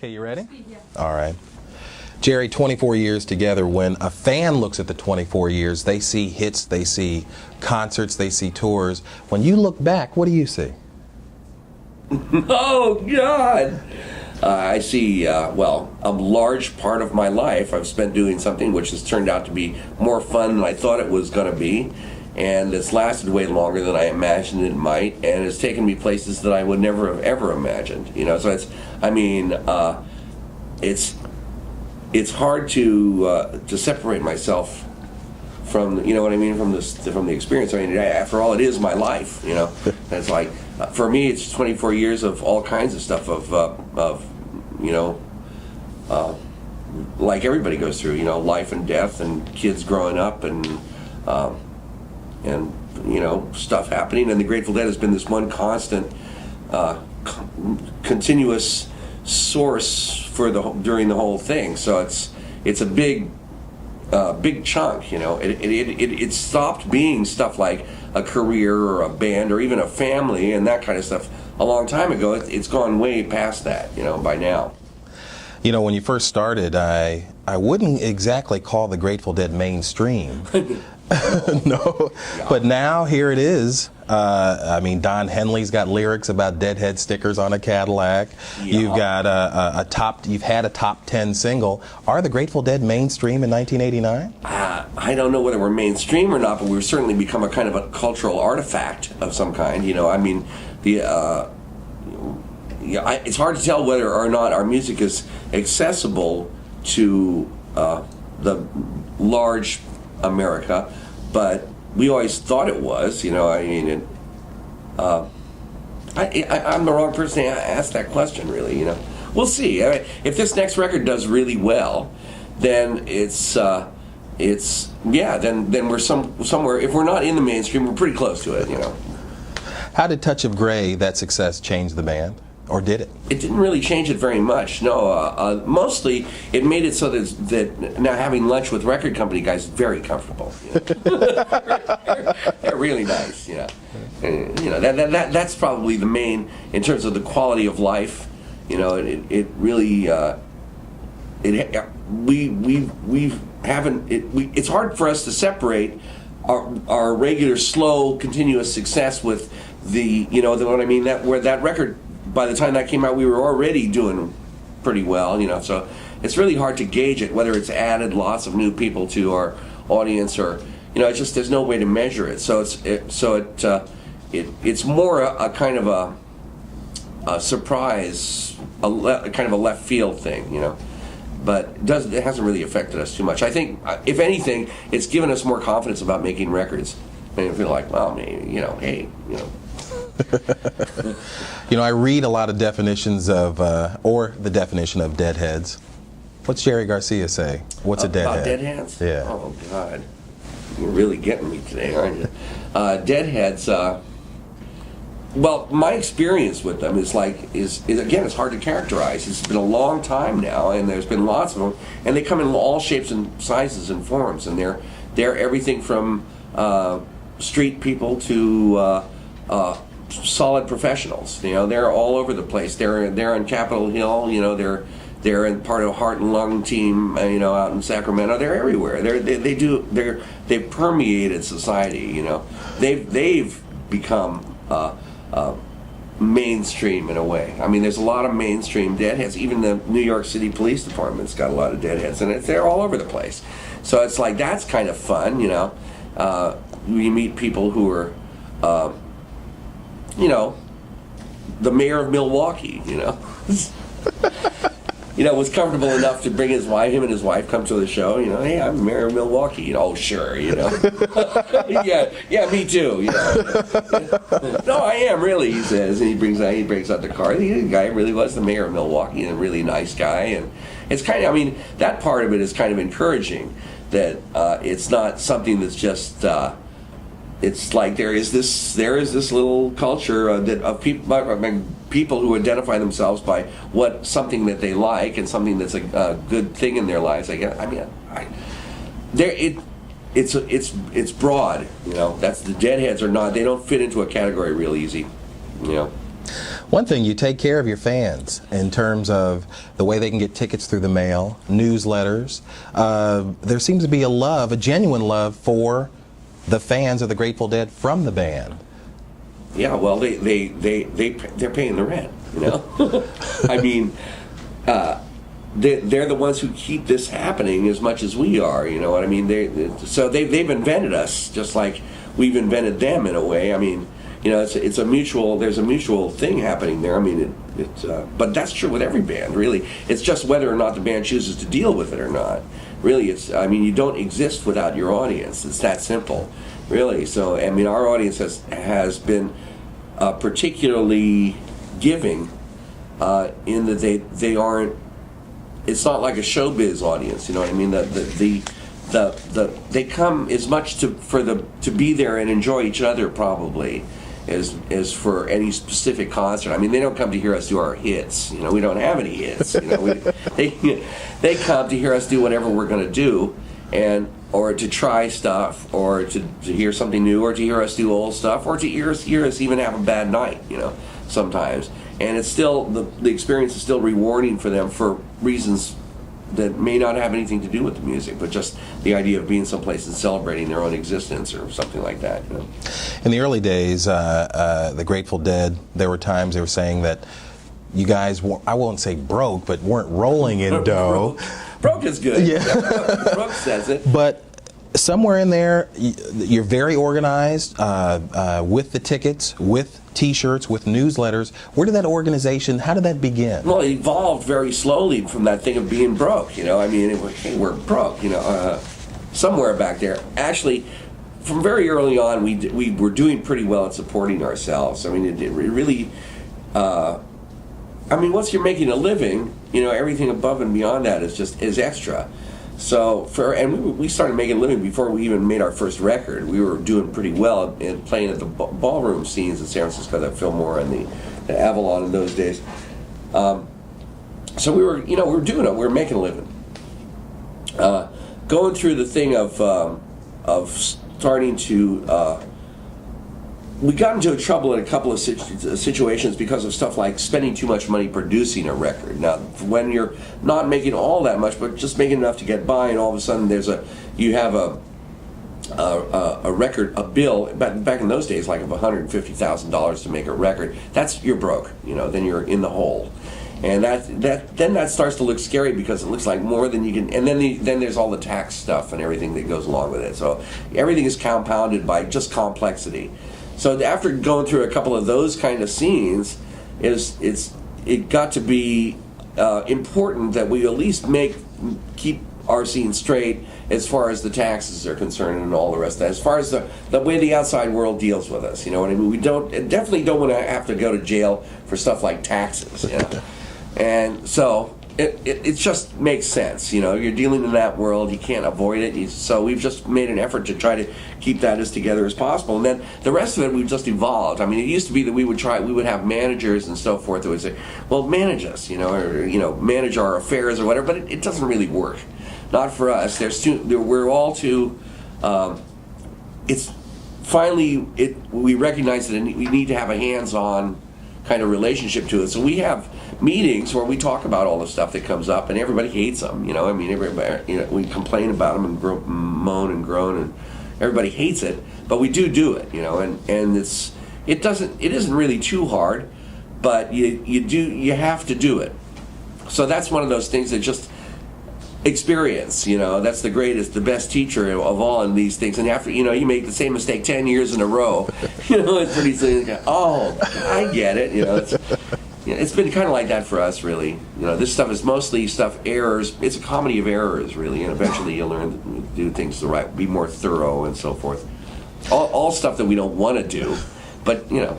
Okay, you ready? Yeah. All right. Jerry, 24 years together. When a fan looks at the 24 years, they see hits, they see concerts, they see tours. When you look back, what do you see? Oh, God! I see, a large part of my life I've spent doing something which has turned out to be more fun than I thought it was going to be. And it's lasted way longer than I imagined it might, and it's taken me places that I would never have ever imagined. So it's hard to separate myself from from the experience. I mean, after all, it is my life. It's like for me, it's 24 years of all kinds of stuff like everybody goes through. Life and death, and kids growing up, and stuff happening. And the Grateful Dead has been this one constant, continuous source during the whole thing. So it's a big chunk. It stopped being stuff like a career or a band or even a family and that kind of stuff a long time ago. It's gone way past that. By now. When you first started, I wouldn't exactly call the Grateful Dead mainstream. No, yeah. But now here it is. Don Henley's got lyrics about Deadhead stickers on a Cadillac. Yeah. You've got you've had a top 10 single. Are the Grateful Dead mainstream in 1989? I don't know whether we're mainstream or not, but we've certainly become a kind of a cultural artifact of some kind. It's hard to tell whether or not our music is accessible to the large America, but we always thought it was. I'm the wrong person to ask that question, really. We'll see. If this next record does really well, then then we're somewhere. If we're not in the mainstream, we're pretty close to it. How did Touch of Grey, that success, change the band? Or did it? It didn't really change it very much. No, mostly it made it so that now having lunch with record company guys is very comfortable. They're really nice. That's probably the main in terms of the quality of life. It really it's hard for us to separate our regular slow continuous success with that record. By the time that came out, we were already doing pretty well, so it's really hard to gauge it, whether it's added lots of new people to our audience or, it's just, there's no way to measure it. So it's more a kind of a surprise, kind of a left field thing, but it hasn't really affected us too much. I think, if anything, it's given us more confidence about making records. I feel like, well, maybe, hey. I read a lot of definitions of, or the definition of deadheads. What's Jerry Garcia say? What's a deadhead? About deadheads? Yeah. Oh, God. You're really getting me today, aren't you? Deadheads, my experience with them is again, it's hard to characterize. It's been a long time now, and there's been lots of them, and they come in all shapes and sizes and forms, and they're everything from street people to solid professionals. They're all over the place. They're on Capitol Hill. They're in part of Heart and Lung team. Out in Sacramento. They're everywhere. They've permeated society. They've become mainstream in a way. There's a lot of mainstream deadheads. Even the New York City Police Department's got a lot of deadheads, and they're all over the place. So it's like that's kind of fun. You meet people who are. The mayor of Milwaukee, was comfortable enough to bring him and his wife come to the show. Hey, I'm the mayor of Milwaukee. Oh, sure, yeah, me too. No, I am really, he says, and he brings out the car. The guy really was the mayor of Milwaukee and a really nice guy, and it's kind of, that part of it is kind of encouraging that it's not something that's just. It's like there is this little culture of people who identify themselves by something that they like and something that's a good thing in their lives. It's broad. That's the deadheads are not. They don't fit into a category real easy. One thing, you take care of your fans in terms of the way they can get tickets through the mail, newsletters. There seems to be a genuine love for the fans of the Grateful Dead from the band. Yeah, well, they're paying the rent, you know. I mean, they're the ones who keep this happening as much as we are. You know what I mean? They've invented us just like we've invented them in a way. I mean, you know, there's a mutual thing happening there. I mean, but that's true with every band, really. It's just whether or not the band chooses to deal with it or not. Really, I mean, you don't exist without your audience. It's that simple, really. So, I mean, our audience has been particularly giving in that they aren't. It's not like a showbiz audience, you know what I mean? They come as much to be there and enjoy each other probably as for any specific concert. I mean, they don't come to hear us do our hits. You know, we don't have any hits. You know, they come to hear us do whatever we're going to do, or to try stuff, or to hear something new, or to hear us do old stuff, or to hear us even have a bad night. You know, sometimes, and it's still the experience is still rewarding for them for reasons that may not have anything to do with the music, but just the idea of being someplace and celebrating their own existence or something like that. You know? In the early days, the Grateful Dead, there were times they were saying that you guys, I won't say broke, but weren't rolling in dough. Broke is good. Yeah. Broke says it. But somewhere in there, you're very organized with the tickets, with T-shirts, with newsletters. Where did that organization, how did that begin? Well, it evolved very slowly from that thing of being broke, you know. I mean, hey, we're broke, you know, somewhere back there. Actually, from very early on, we were doing pretty well at supporting ourselves. I mean, it really, I mean, once you're making a living, you know, everything above and beyond that is extra. So we started making a living before we even made our first record. We were doing pretty well and playing at the ballroom scenes in San Francisco, the Fillmore and the Avalon in those days. So we were doing it. We were making a living. Going through the thing of starting to. We got into trouble in a couple of situations because of stuff like spending too much money producing a record. Now, when you're not making all that much, but just making enough to get by, and all of a sudden you have a record, a bill, back in those days, like of $150,000 to make a record, you're broke, you know, then you're in the hole. And then that starts to look scary because it looks like more than you can, and then there's all the tax stuff and everything that goes along with it. So everything is compounded by just complexity. So after going through a couple of those kind of scenes, it got to be important that we at least keep our scene straight as far as the taxes are concerned and all the rest of that. As far as the way the outside world deals with us, you know what I mean? We definitely don't want to have to go to jail for stuff like taxes, you know? And so it just makes sense, you know. You're dealing in that world, you can't avoid it. So we've just made an effort to try to keep that as together as possible. And then the rest of it, we've just evolved. I mean, it used to be that we would have managers and so forth that would say, well, manage us, you know, or, you know, manage our affairs or whatever, but it doesn't really work. Not for us. We're all too, we recognize that we need to have a hands-on kind of relationship to it. So we have meetings where we talk about all the stuff that comes up, and everybody hates them. You know, I mean, everybody, you know, we complain about them and moan and groan, and everybody hates it. But we do it, you know, and it isn't really too hard, but you have to do it. So that's one of those things that just experience, you know, that's the best teacher of all in these things. And after, you know, you make the same mistake 10 years in a row, you know, it's pretty soon, oh, I get it, you know. It's been kind of like that for us, really. You know, this stuff is mostly errors. It's a comedy of errors, really, and eventually you'll learn to do things the right, be more thorough and so forth. All stuff that we don't want to do, but, you know.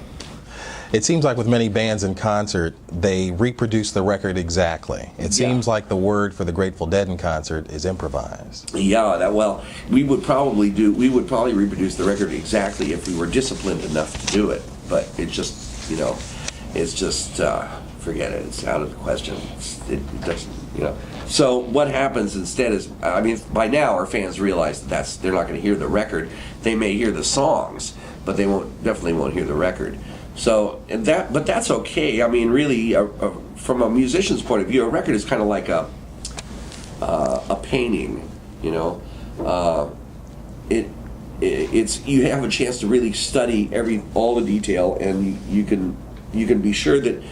It seems like with many bands in concert, they reproduce the record exactly. It seems like the word for the Grateful Dead in concert is improvised. Yeah, we would probably reproduce the record exactly if we were disciplined enough to do it. But it's just, you know, forget it. It's out of the question. It doesn't, you know. So what happens instead is, I mean, by now our fans realize they're not going to hear the record. They may hear the songs, but they definitely won't hear the record. But that's okay. I mean, really, from a musician's point of view, a record is kind of like a painting. You know, it's you have a chance to really study all the detail, and you can be sure that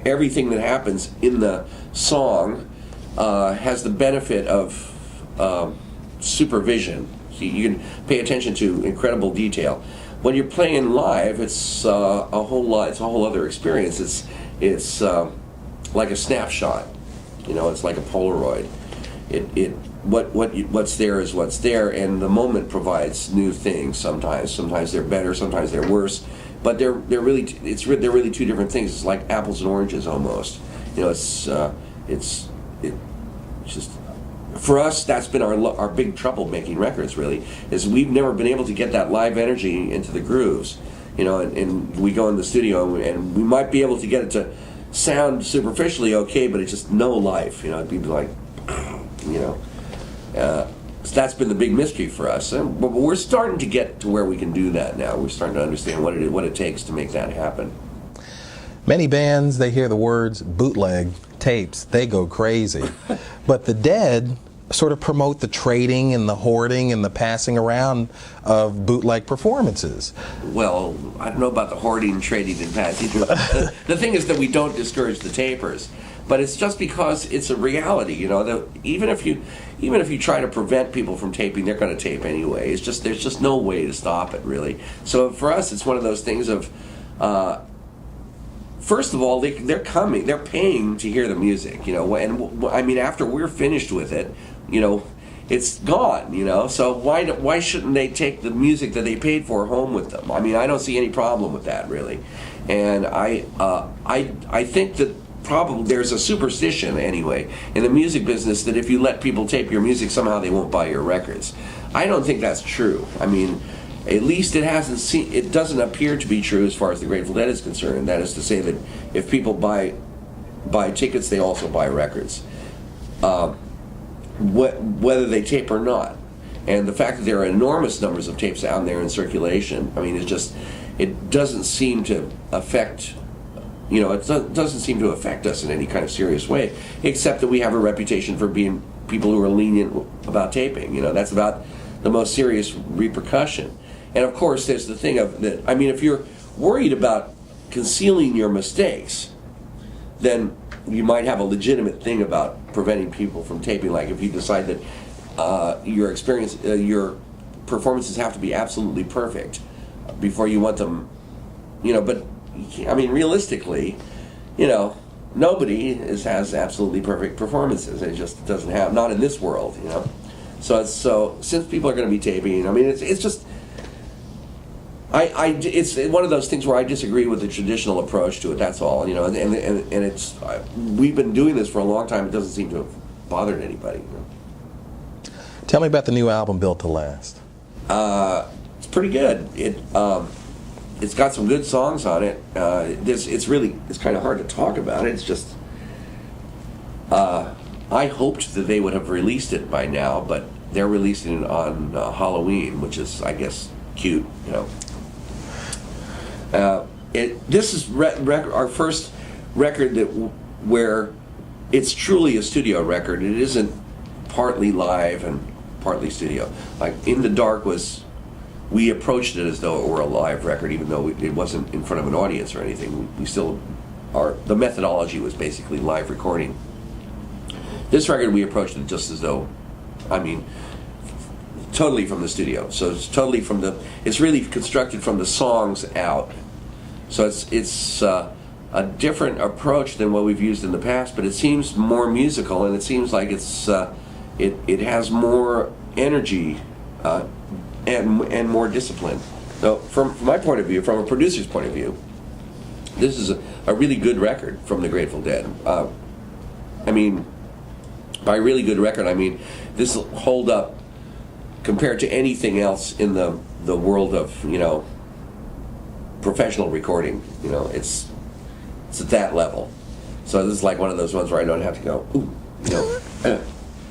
everything that happens in the song has the benefit of supervision. So you can pay attention to incredible detail. When you're playing live, it's a whole other experience. It's like a snapshot. You know, it's like a Polaroid. What's there is what's there, and the moment provides new things. Sometimes they're better, sometimes they're worse, but they're really two different things. It's like apples and oranges almost. You know, it's just, for us, that's been our big trouble making records. Really, is we've never been able to get that live energy into the grooves. You know, and we go in the studio and we might be able to get it to sound superficially okay, but it's just no life. You know, it'd be like, you know. So that's been the big mystery for us, but we're starting to get to where we can do that now. We're starting to understand what it takes to make that happen. Many bands, they hear the words bootleg tapes, they go crazy. But the Dead sort of promote the trading and the hoarding and the passing around of bootleg performances. Well, I don't know about the hoarding, trading, and passing. The thing is that we don't discourage the tapers, but it's just because it's a reality. You know, that even if you try to prevent people from taping, they're going to tape anyway. It's just there's just no way to stop it, really. So for us, it's one of those things of. First of all, they're paying to hear the music, you know, and I mean, after we're finished with it, you know, it's gone, you know, so why shouldn't they take the music that they paid for home with them? I mean, I don't see any problem with that, really, and I think that probably there's a superstition, anyway, in the music business that if you let people tape your music, somehow they won't buy your records. I don't think that's true. I mean, at least it doesn't appear to be true as far as the Grateful Dead is concerned. That is to say that if people buy tickets, they also buy records, whether they tape or not. And the fact that there are enormous numbers of tapes out there in circulation, I mean, it doesn't seem to affect, you know, it doesn't seem to affect us in any kind of serious way, except that we have a reputation for being people who are lenient about taping. You know, that's about the most serious repercussion. And of course, there's the thing of that. I mean, if you're worried about concealing your mistakes, then you might have a legitimate thing about preventing people from taping. Like if you decide that your performances have to be absolutely perfect before you want them, you know. But I mean, realistically, you know, nobody has absolutely perfect performances. It just doesn't have, not in this world, you know. So since people are going to be taping, I mean, it's just. It's one of those things where I disagree with the traditional approach to it. That's all, you know. And it's we've been doing this for a long time. It doesn't seem to have bothered anybody. You know? Tell me about the new album, Built to Last. It's pretty good. It's got some good songs on it. It's kind of hard to talk about it. It's just I hoped that they would have released it by now, but they're releasing it on Halloween, which is, I guess, cute, you know. This is our first record where it's truly a studio record. It isn't partly live and partly studio. Like In the Dark we approached it as though it were a live record, even though it wasn't in front of an audience or anything. The methodology was basically live recording. This record, we approached it just as though, I mean, totally from the studio. So it's totally it's really constructed from the songs out. So it's a different approach than what we've used in the past, but it seems more musical, and it seems like it has more energy and more discipline. So from my point of view, from a producer's point of view, this is a really good record from the Grateful Dead. I mean, by really good record, I mean this will hold up compared to anything else in the world of, you know, professional recording. You know, it's at that level. So this is like one of those ones where I don't have to go, ooh, you know,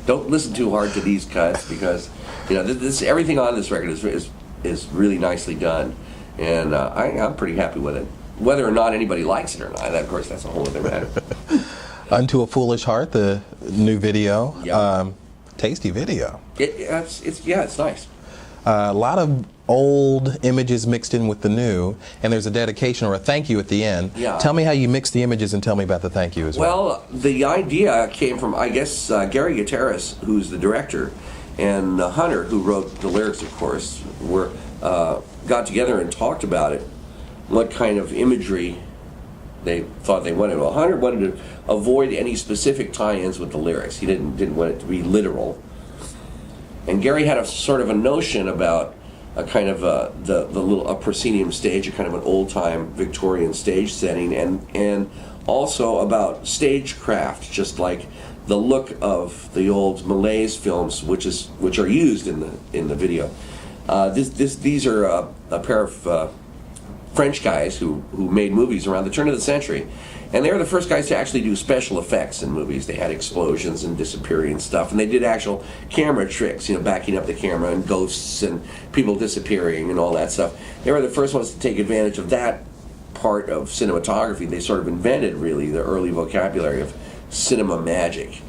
don't listen too hard to these cuts, because, you know, this everything on this record is really nicely done, and I'm pretty happy with it. whether or not anybody likes it or not, that, of course, that's a whole other matter. Unto a Foolish Heart, the new video. Yeah. Tasty video. It's nice. A lot of old images mixed in with the new, and there's a dedication or a thank you at the end. Yeah. Tell me how you mix the images and tell me about the thank you as well. Well, the idea came from, I guess, Gary Gutierrez, who's the director, and Hunter, who wrote the lyrics, of course, got together and talked about it, what kind of imagery they thought they wanted. Well, Hunter wanted to avoid any specific tie-ins with the lyrics. He didn't want it to be literal. And Gary had a sort of a notion about a kind of a proscenium stage, a kind of an old-time Victorian stage setting, and also about stagecraft, just like the look of the old Malays films, which are used in the video. These are a pair of French guys who made movies around the turn of the century, and they were the first guys to actually do special effects in movies. They had explosions and disappearing stuff, and they did actual camera tricks, backing up the camera and ghosts and people disappearing and all that stuff. They were the first ones to take advantage of that part of cinematography. They sort of invented, really, the early vocabulary of cinema magic.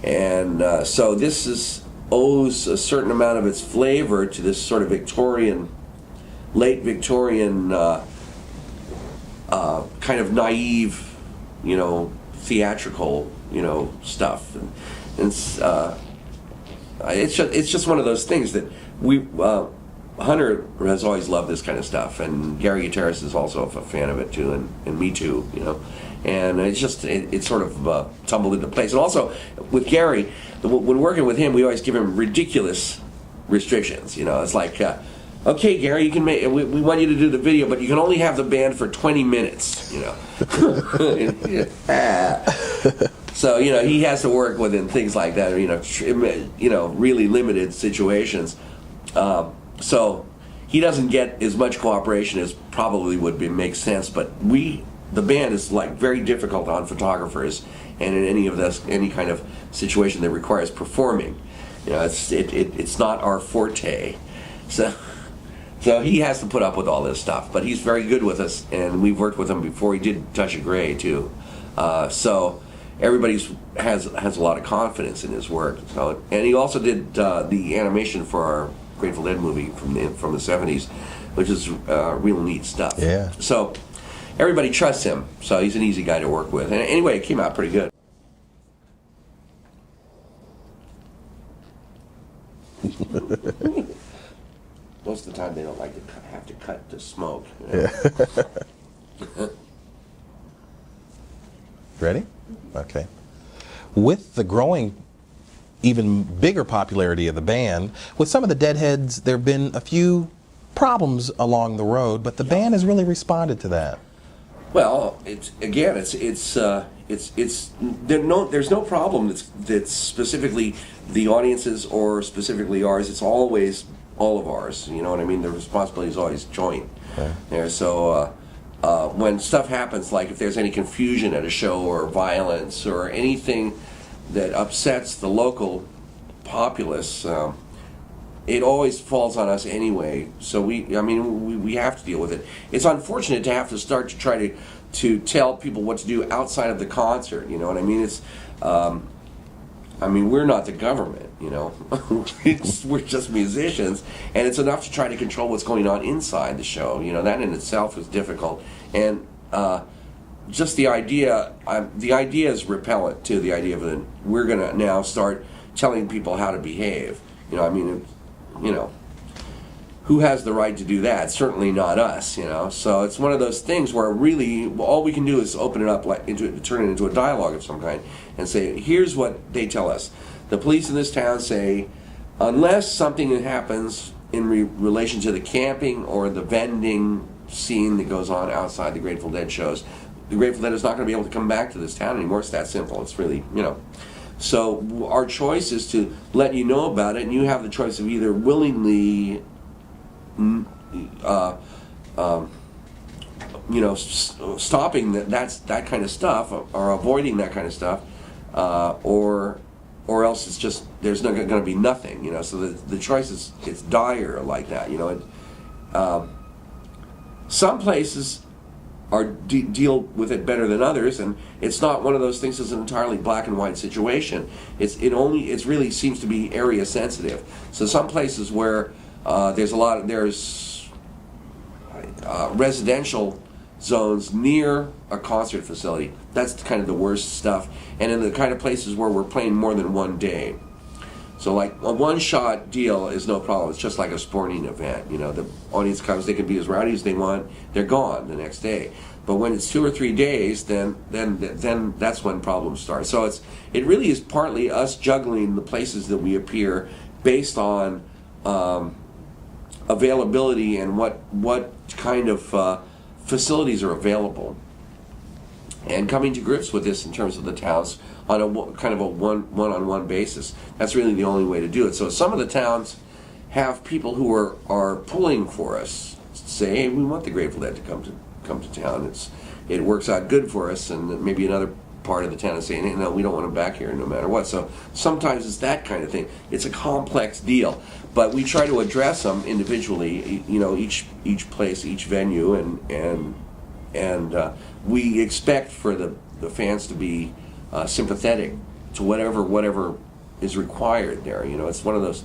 And so this owes a certain amount of its flavor to this sort of late Victorian kind of naive, theatrical, stuff, and it's just one of those things that Hunter has always loved this kind of stuff, and Gary Gutierrez is also a fan of it too, and me too, and it's just it sort of tumbled into place. And also with Gary, when working with him, we always give him ridiculous restrictions. It's like, okay, Gary, you can we want you to do the video, but you can only have the band for 20 minutes. So he has to work within things like that. Really limited situations. So he doesn't get as much cooperation as probably make sense. But the band is like very difficult on photographers, and in any kind of situation that requires performing, it's not our forte. So he has to put up with all this stuff, but he's very good with us, and we've worked with him before. He did Touch of Grey too, so everybody has a lot of confidence in his work. So, and he also did the animation for our Grateful Dead movie from the 70s, which is real neat stuff. Yeah. So everybody trusts him. So he's an easy guy to work with. And anyway, it came out pretty good. Most of the time, they don't like to have to cut to smoke. Yeah. Ready? Okay. With the growing, even bigger popularity of the band, with some of the Deadheads, there have been a few problems along the road, but the band has really responded to that. Well, there's no problem that's specifically the audience's or specifically ours. It's always all of ours. You know what I mean? The responsibility is always joint. Okay. There, so when stuff happens, like if there's any confusion at a show or violence or anything that upsets the local populace, it always falls on us anyway. So we have to deal with it. It's unfortunate to have to start to try to tell people what to do outside of the concert. You know what I mean? It's we're not the government, we're just musicians, and it's enough to try to control what's going on inside the show. That in itself is difficult, and just the idea is repellent to the idea of we're going to now start telling people how to behave. Who has the right to do that? Certainly not us, So it's one of those things where really all we can do is open it up, turn it into a dialogue of some kind, and say, here's what they tell us. The police in this town say, unless something happens in relation to the camping or the vending scene that goes on outside the Grateful Dead shows, the Grateful Dead is not going to be able to come back to this town anymore. It's that simple. It's really, So our choice is to let you know about it, and you have the choice of either willingly stopping that kind of stuff or avoiding that kind of stuff, or else it's just there's not going to be nothing. So the choice is it's dire like that. Some places deal with it better than others, and it's not one of those things that's an entirely black and white situation. It really seems to be area sensitive. So some places where there's residential zones near a concert facility, that's kind of the worst stuff. And in the kind of places where we're playing more than one day. So like a one-shot deal is no problem. It's just like a sporting event. The audience comes, they can be as rowdy as they want. They're gone the next day. But when it's 2 or 3 days, then that's when problems start. So it really is partly us juggling the places that we appear based on availability and what kind of facilities are available, and coming to grips with this in terms of the towns on a kind of a one-on-one basis. That's really the only way to do it. So some of the towns have people who are pulling for us, say, hey, we want the Grateful Dead to come to town. It works out good for us, and maybe another part of the town is saying, hey, no, we don't want them back here no matter what. So sometimes it's that kind of thing. It's a complex deal, but we try to address them individually. Each place, each venue, and we expect for the fans to be sympathetic to whatever is required there. It's one of those,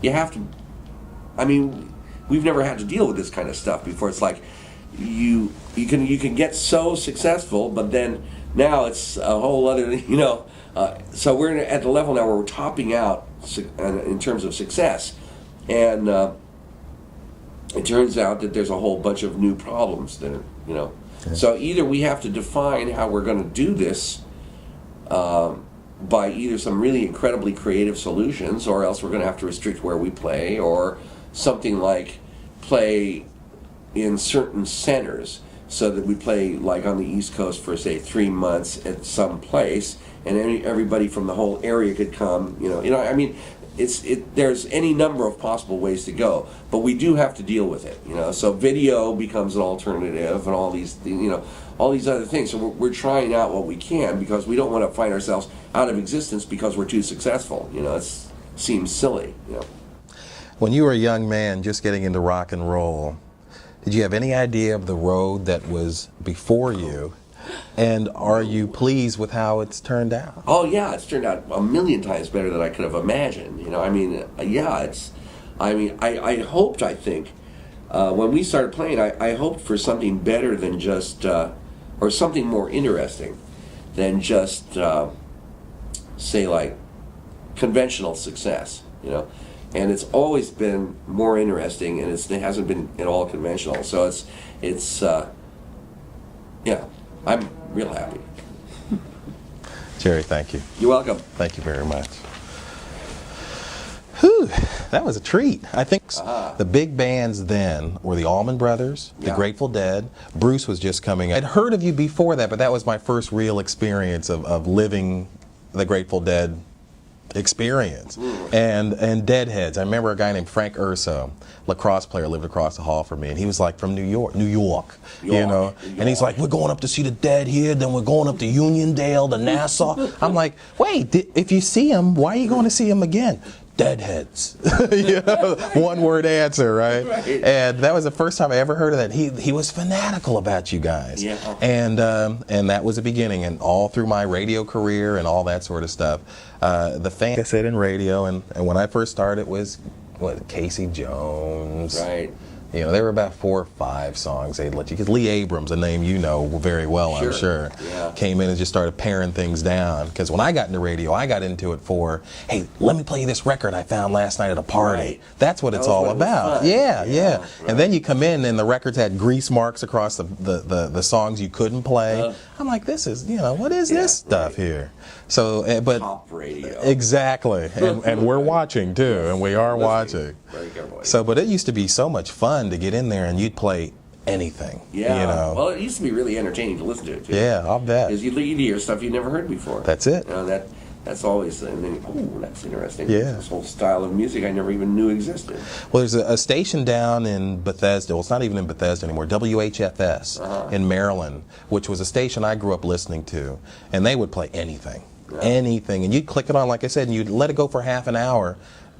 you have to, we've never had to deal with this kind of stuff before. It's like you can get so successful, but then now it's a whole other, so we're at the level now where we're topping out in terms of success, and it turns out that there's a whole bunch of new problems that are, Okay. So either we have to define how we're going to do this by either some really incredibly creative solutions, or else we're going to have to restrict where we play, or something like play in certain centers, so that we play like on the East Coast for say 3 months at some place, and everybody from the whole area could come. There's any number of possible ways to go, but we do have to deal with it. So video becomes an alternative, and all these other things. So we're trying out what we can, because we don't want to find ourselves out of existence because we're too successful. It seems silly. When you were a young man just getting into rock and roll, did you have any idea of the road that was before you? And are you pleased with how it's turned out? Oh yeah, it's turned out a million times better than I could have imagined. I hoped, I think, when we started playing, I hoped for something better than just, or something more interesting than just, say, like, conventional success, And it's always been more interesting, and it hasn't been at all conventional. So I'm real happy. Jerry, thank you. You're welcome. Thank you very much. Whew, that was a treat. I think the big bands then were the Allman Brothers, the Grateful Dead. Bruce was just coming. I'd heard of you before that, but that was my first real experience of living the Grateful Dead experience. And Deadheads. I remember a guy named Frank Urso, lacrosse player, lived across the hall from me, and he was like from New York, and he's like, we're going up to see the Dead here, then we're going up to Uniondale, to Nassau. I'm like, wait, if you see him, why are you going to see him again? Deadheads. One word answer, right? And that was the first time I ever heard of that. He was fanatical about you guys. And that was the beginning, and all through my radio career and all that sort of stuff. The fans, I said, in radio, and when I first started, it was Casey Jones. Right. There were about 4 or 5 songs they'd let you, because Lee Abrams, a name you know very well, I'm sure, came in and just started paring things down. Because when I got into radio, I got into it for, hey, let me play you this record I found last night at a party. Right. That's what it's all about. Yeah. Right. And then you come in and the records had grease marks across the songs you couldn't play. I'm like, this is, what is this stuff here? So, but pop radio. Exactly, and we're watching too, and we are watching. Very carefully. So, but it used to be so much fun to get in there and you'd play anything. Yeah. Well, it used to be really entertaining to listen to it too. Yeah, I'll bet. Because you'd hear stuff you'd never heard before. That's it. That's always, and then, that's interesting. Yeah. This whole style of music I never even knew existed. Well, there's a station down in Bethesda. Well, it's not even in Bethesda anymore. WHFS in Maryland, which was a station I grew up listening to, and they would play anything. Anything, and you'd click it on, like I said, and you'd let it go for half an hour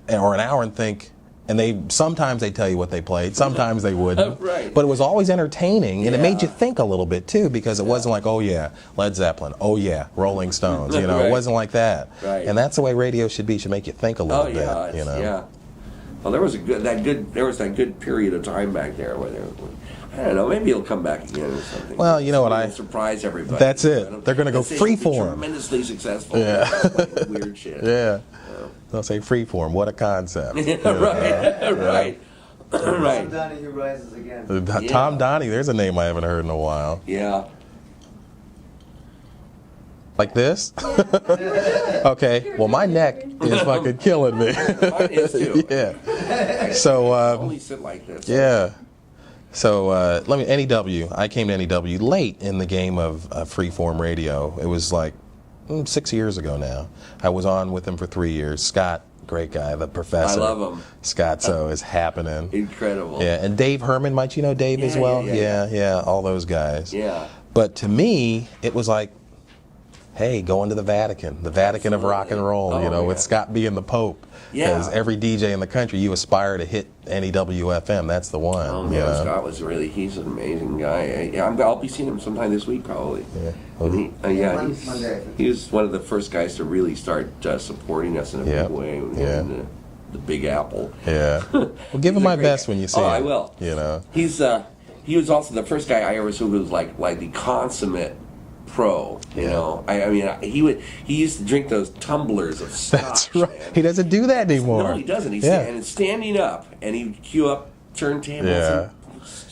or an hour and think, And sometimes they tell you what they played, sometimes they wouldn't. Right. But it was always entertaining, and it made you Yeah. think a little bit too, because it wasn't like, oh yeah, Led Zeppelin, oh yeah, Rolling Stones. You know, Right. it wasn't like that. Right. And that's the way radio should be. Should make you think a little bit. it's- You know. Yeah. Well, there was that good period of time back there where I don't know, maybe it'll come back again or something. Well, you know what, It'll surprise everybody. That's it. They're gonna go Let's say it'll be freeform. Tremendously successful. Yeah. Like weird shit. Yeah. They'll say freeform. What a concept. Right. Right. Tom Right. Donahue rises again. Tom Donahue, there's a name I haven't heard in a while. Yeah. Like this? Okay, well, my neck is fucking killing me. Mine is too. Yeah. So, Only sit like this. yeah. So, NEW, I came to NEW late in the game of freeform radio. It was like 6 years ago now. I was on with him for 3 years. Scott, great guy, the professor. I love him. Scott, so is happening. Incredible. Yeah, and Dave Herman, might you know Dave as Yeah, well? yeah. All those guys. Yeah. But to me, it was like, hey, going to the Vatican of rock and roll, Oh, with yeah. Scott being the Pope. Yeah. Because every DJ in the country, you aspire to hit NEW FM. That's the one. Oh, you man, know? Scott was he's an amazing guy. I'll be seeing him sometime this week probably. Yeah. Monday. He was one of the first guys to really start supporting us in a Yep. big way. Yeah. In the Big Apple. Yeah. Well, give him He's a my great best guy. when you see him. I will. You know. He was also the first guy I ever saw who was like the consummate pro. You Yeah. know, I mean, he used to drink those tumblers of scotch. That's right. man. He doesn't do that anymore. No, he doesn't. He's standing up, and he'd cue up turntables. Yeah.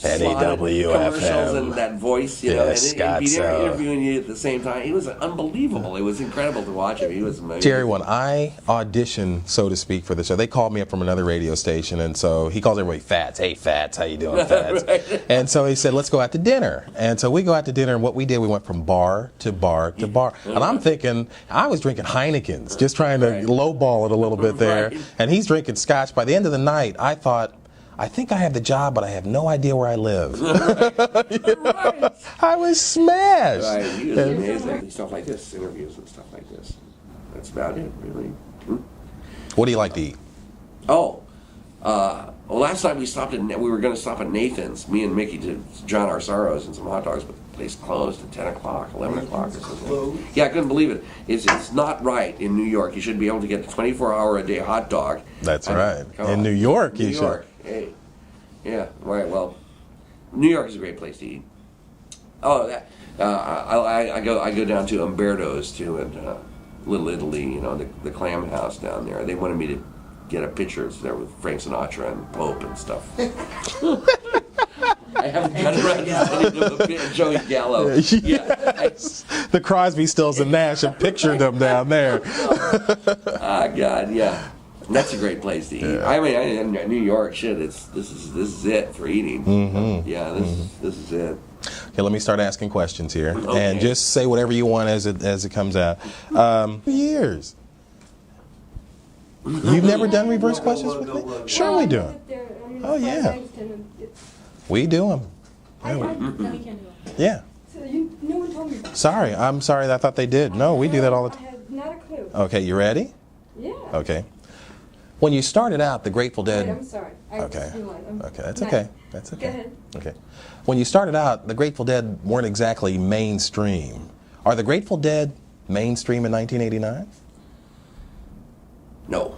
And NEW commercials FM. and that voice, Yeah, and Scott, he'd be so- interviewing you at the same time. It was unbelievable. It was incredible to watch him. He was amazing. Jerry, when I auditioned, so to speak, for the show, they called me up from another radio station, and so he calls everybody Fats. Hey, Fats, how you doing, Fats? Right. And so he said, let's go out to dinner. And so we go out to dinner, and what we did, we went from bar to bar to bar. And I'm thinking, I was drinking Heinekens, just trying to Right. lowball it a little bit there. Right. And he's drinking scotch. By the end of the night, I thought, I think I have the job, but I have no idea where I live. Right. I was smashed. Right, he was amazing. Stuff like this, interviews and stuff like this. That's about it, really. What do you like to eat? Oh, well, last night we were going to stop at Nathan's, me and Mickey, to drown our sorrows and some hot dogs, but the place closed at 10 o'clock, 11 o'clock or something. Yeah, I couldn't believe it. It's not right in New York. You should be able to get a 24-hour-a-day hot dog. That's I mean, right. come In on. New York, New you should. York. Hey. Yeah, right, well, New York is a great place to eat. Oh, I go down to Umberto's, too, and Little Italy, the clam house down there. They wanted me to get a picture there with Frank Sinatra and Pope and stuff. I haven't got around to sending him a bit of Joey Gallo. Yes. The Crosby, Stills, and Nash have pictured them down there. Ah, God, yeah. And that's a great place to eat. Yeah. I mean, in New York, shit, this is it for eating. Mm-hmm. Yeah, this is it. Okay, let me start asking questions here, Okay. and just say whatever you want as it comes out. Years. You've never done reverse questions with me? Sure, we do them. Oh, yeah. We do them. No, we can't do it. Yeah. No one told me about it. Sorry, I'm sorry. I thought they did. No, we do that all the I time. had not a clue. Okay, you ready? Yeah. Okay. When you started out, the Grateful Wait, Dead. I'm sorry. I Okay. just realized Okay, that's not- okay. That's okay. Go ahead. Okay. When you started out, the Grateful Dead weren't exactly mainstream. Are the Grateful Dead mainstream in 1989? No.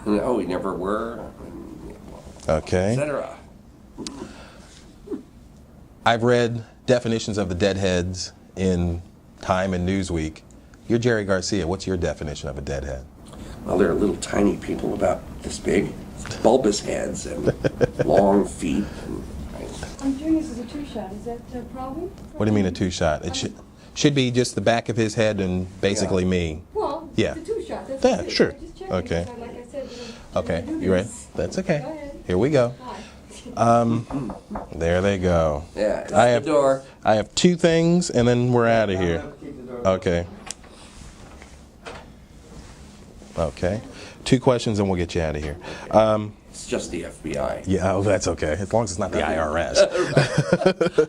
No, we never were. Okay. Etc. I've read definitions of the Deadheads in Time and Newsweek. You're Jerry Garcia. What's your definition of a Deadhead? Well, they're little tiny people about this big, bulbous heads and long feet. I'm doing this as a two-shot. Is that a problem? What do you mean a two-shot? It should be just the back of his head and basically me. Well, Yeah. it's a two-shot. That's Yeah, it. sure. I'm just checking. Okay. So like I said, we Okay, don't do you ready? this. That's okay. Go ahead. Here we go. Hi. There they go. Yeah, it's I the have door. I have two things, and then we're out of here. Okay. Okay. Two questions, and we'll get you out of here. It's just the FBI. Yeah, oh, that's okay, as long as it's not the IRS.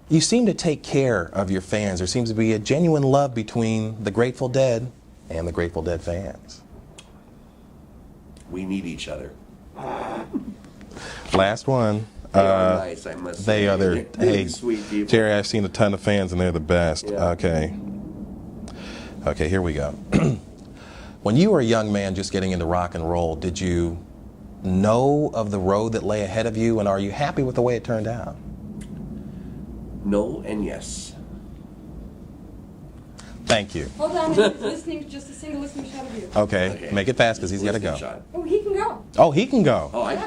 You seem to take care of your fans. There seems to be a genuine love between the Grateful Dead and the Grateful Dead fans. We need each other. Last one. They are nice, I must say. They are their, hey, sweet people. Jerry, I've seen a ton of fans and they're the best. Yeah. Okay. Okay, here we go. When you were a young man just getting into rock and roll, did you know of the road that lay ahead of you, and are you happy with the way it turned out? No and yes. Thank you. Hold on, listening, just a single listening shot of you. Okay, make it fast because he's got to go. Shot. Oh, he can go. Oh, he can go. Oh, I